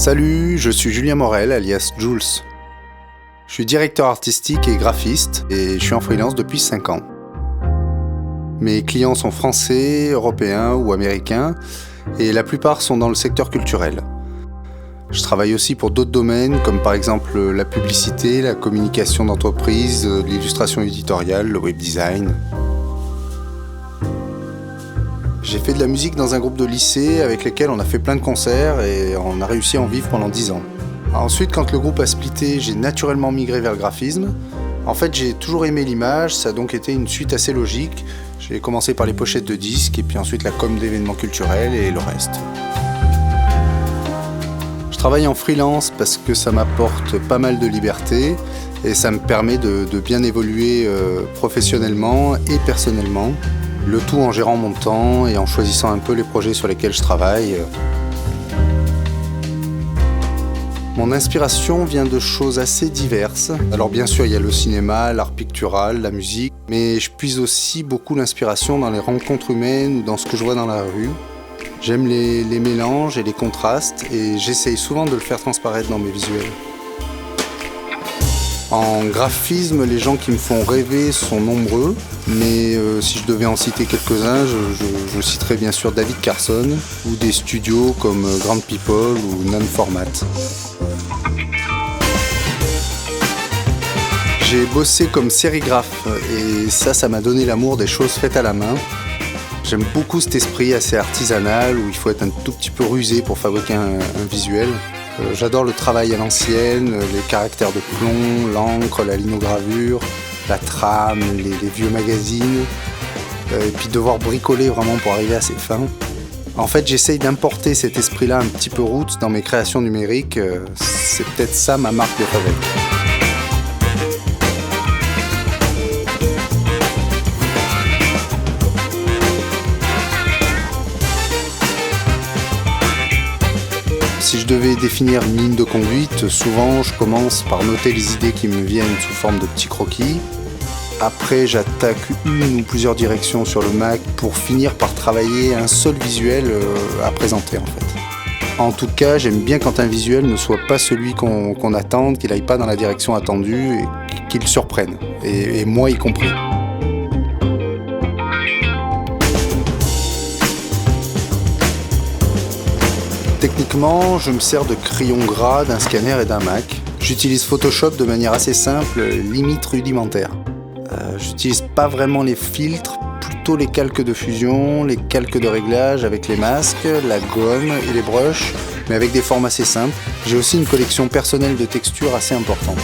Salut, je suis Julien Morel, alias Jules. Je suis directeur artistique et graphiste et je suis en freelance depuis 5 ans. Mes clients sont français, européens ou américains et la plupart sont dans le secteur culturel. Je travaille aussi pour d'autres domaines comme par exemple la publicité, la communication d'entreprise, l'illustration éditoriale, le web design. J'ai fait de la musique dans un groupe de lycée avec lesquels on a fait plein de concerts et on a réussi à en vivre pendant 10 ans. Ensuite, quand le groupe a splitté, j'ai naturellement migré vers le graphisme. En fait, j'ai toujours aimé l'image, ça a donc été une suite assez logique. J'ai commencé par les pochettes de disques et puis ensuite la com d'événements culturels et le reste. Je travaille en freelance parce que ça m'apporte pas mal de liberté et ça me permet de bien évoluer professionnellement et personnellement. Le tout en gérant mon temps et en choisissant un peu les projets sur lesquels je travaille. Mon inspiration vient de choses assez diverses. Alors bien sûr, il y a le cinéma, l'art pictural, la musique, mais je puise aussi beaucoup l'inspiration dans les rencontres humaines ou dans ce que je vois dans la rue. J'aime les mélanges et les contrastes et j'essaye souvent de le faire transparaître dans mes visuels. En graphisme, les gens qui me font rêver sont nombreux, mais si je devais en citer quelques-uns, je citerais bien sûr David Carson ou des studios comme Grand People ou Non-Format. J'ai bossé comme sérigraphe et ça m'a donné l'amour des choses faites à la main. J'aime beaucoup cet esprit assez artisanal où il faut être un tout petit peu rusé pour fabriquer un visuel. J'adore le travail à l'ancienne, les caractères de plomb, l'encre, la linogravure, la trame, les vieux magazines, et puis devoir bricoler vraiment pour arriver à ses fins. En fait, j'essaye d'importer cet esprit-là un petit peu roots dans mes créations numériques, c'est peut-être ça ma marque de fabrique. Si je devais définir une ligne de conduite, souvent je commence par noter les idées qui me viennent sous forme de petits croquis. Après, j'attaque une ou plusieurs directions sur le Mac pour finir par travailler un seul visuel à présenter en fait. En tout cas, j'aime bien quand un visuel ne soit pas celui qu'on attend, qu'il n'aille pas dans la direction attendue et qu'il surprenne, et moi y compris. Techniquement, je me sers de crayon gras, d'un scanner et d'un Mac. J'utilise Photoshop de manière assez simple, limite rudimentaire. J'utilise pas vraiment les filtres, plutôt les calques de fusion, les calques de réglage avec les masques, la gomme et les brushes, mais avec des formes assez simples. J'ai aussi une collection personnelle de textures assez importante.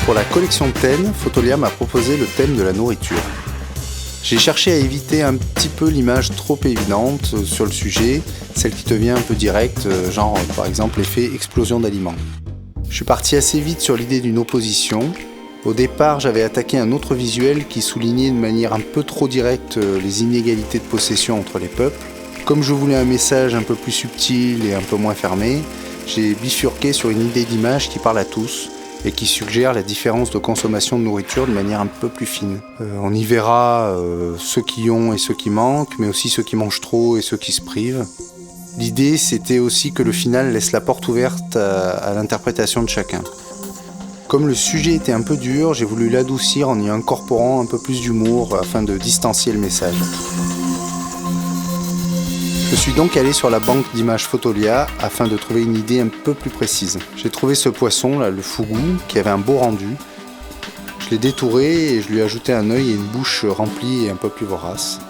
Pour la collection Ten, Fotolia m'a proposé le thème de la nourriture. J'ai cherché à éviter un petit peu l'image trop évidente sur le sujet, celle qui te vient un peu directe, genre par exemple l'effet explosion d'aliments. Je suis parti assez vite sur l'idée d'une opposition. Au départ, j'avais attaqué un autre visuel qui soulignait de manière un peu trop directe les inégalités de possession entre les peuples. Comme je voulais un message un peu plus subtil et un peu moins fermé, j'ai bifurqué sur une idée d'image qui parle à tous et qui suggère la différence de consommation de nourriture de manière un peu plus fine. On y verra ceux qui ont et ceux qui manquent, mais aussi ceux qui mangent trop et ceux qui se privent. L'idée, c'était aussi que le final laisse la porte ouverte à l'interprétation de chacun. Comme le sujet était un peu dur, j'ai voulu l'adoucir en y incorporant un peu plus d'humour afin de distancier le message. Je suis donc allé sur la banque d'images Fotolia afin de trouver une idée un peu plus précise. J'ai trouvé ce poisson, là, le fougou, qui avait un beau rendu. Je l'ai détouré et je lui ai ajouté un œil et une bouche remplie et un peu plus vorace.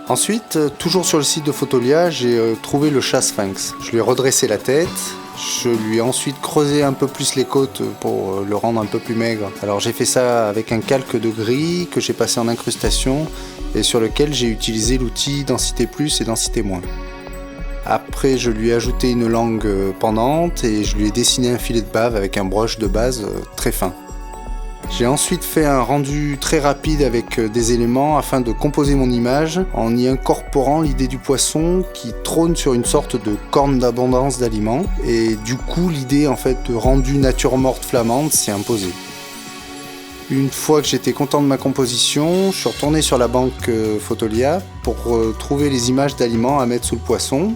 Ensuite, toujours sur le site de Fotolia, j'ai trouvé le chat sphinx. Je lui ai redressé la tête. Je lui ai ensuite creusé un peu plus les côtes pour le rendre un peu plus maigre. Alors j'ai fait ça avec un calque de gris que j'ai passé en incrustation et sur lequel j'ai utilisé l'outil densité plus et densité moins. Après, je lui ai ajouté une langue pendante et je lui ai dessiné un filet de bave avec un brush de base très fin. J'ai ensuite fait un rendu très rapide avec des éléments afin de composer mon image en y incorporant l'idée du poisson qui trône sur une sorte de corne d'abondance d'aliments et du coup l'idée en fait de rendu nature morte flamande s'est imposée. Une fois que j'étais content de ma composition, je suis retourné sur la banque Fotolia pour trouver les images d'aliments à mettre sous le poisson.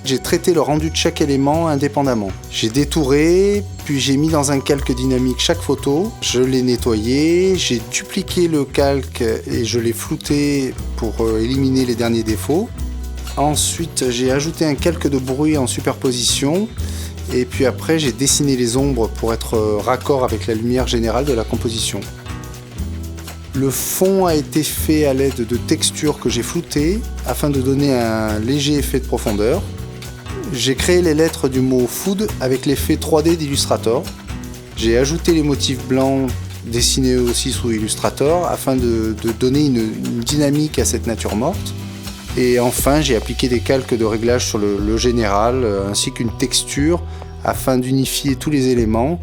J'ai traité le rendu de chaque élément indépendamment. J'ai détouré, puis j'ai mis dans un calque dynamique chaque photo. Je l'ai nettoyé, j'ai dupliqué le calque et je l'ai flouté pour éliminer les derniers défauts. Ensuite, j'ai ajouté un calque de bruit en superposition. Et puis après, j'ai dessiné les ombres pour être raccord avec la lumière générale de la composition. Le fond a été fait à l'aide de textures que j'ai floutées afin de donner un léger effet de profondeur. J'ai créé les lettres du mot food avec l'effet 3D d'Illustrator. J'ai ajouté les motifs blancs dessinés aussi sous Illustrator afin de donner une dynamique à cette nature morte. Et enfin, j'ai appliqué des calques de réglage sur le général ainsi qu'une texture afin d'unifier tous les éléments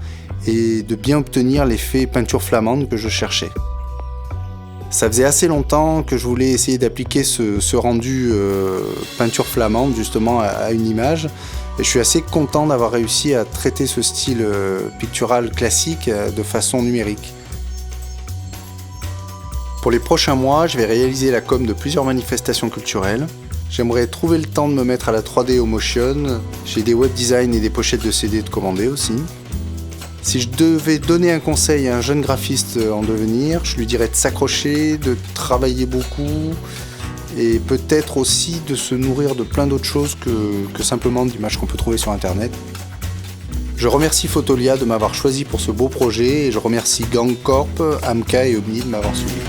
et de bien obtenir l'effet peinture flamande que je cherchais. Ça faisait assez longtemps que je voulais essayer d'appliquer ce rendu peinture flamande justement à une image. Et je suis assez content d'avoir réussi à traiter ce style pictural classique de façon numérique. Pour les prochains mois, je vais réaliser la com de plusieurs manifestations culturelles. J'aimerais trouver le temps de me mettre à la 3D au motion. J'ai des web design et des pochettes de CD de commander aussi. Si je devais donner un conseil à un jeune graphiste en devenir, je lui dirais de s'accrocher, de travailler beaucoup et peut-être aussi de se nourrir de plein d'autres choses que simplement d'images qu'on peut trouver sur internet. Je remercie Fotolia de m'avoir choisi pour ce beau projet et je remercie Gang Corp, Amka et Omni de m'avoir suivi.